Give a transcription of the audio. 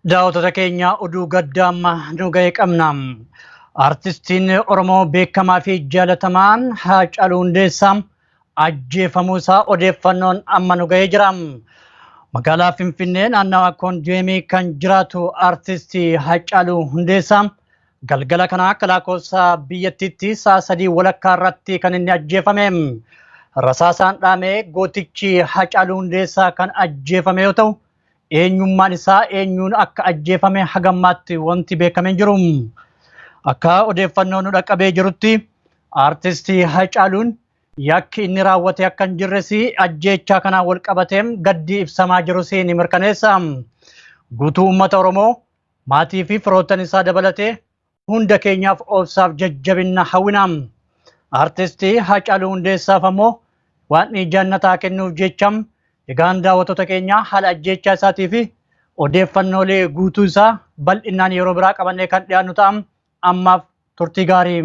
Daawwattoota keenya oduu gaddaa nu ga'e qabna. Artistiin Oromoo beekamaa fi jaalatamaan Haacaaluu Hundeessaa ajjeefamuu isaa odeeffannoon amma nu ga'ee jira. Magaalaa Finfinnee naannawaa Kondoomii kan jiraatu artistii Haacaaluu Hundeessaa galgala kana akka lakkoofsa biyyattiitti sa'a 3 walakkaa irratti kan inni ajjeefame. Rasaasaan dhaamee gootichi Haacaaluu Hundeessaa kan ajjeefame yoo ta'u, eenyummaan isaa eenyuun akka ajjeefame hagammaatti wanti beekamee jiru. Akka odeeffannoo nu dhaqqabee jirutti artistii Haacaaluun yakki inni raawwate akka hin jirres ajjeechaa kanaan wal qabatee gaddi ibsamaa jirus ni mirkaneessa. Guutuu uummata Oromoo maatii fi firoottan isaa dabalatee hunda keenyaaf obsaaf jajjabinna hawwina. Artistii Haacaaluu Hundeessaaf ammoo waan jannataa kennuuf jecha egaan daawwattoota keenya haala ajjeechaa isaatii fi odeeffannoolee guutuu isaa bal'inaan yeroo biraa qabannee kan dhiyaannu ta'a. Ammaaf turtii gaarii.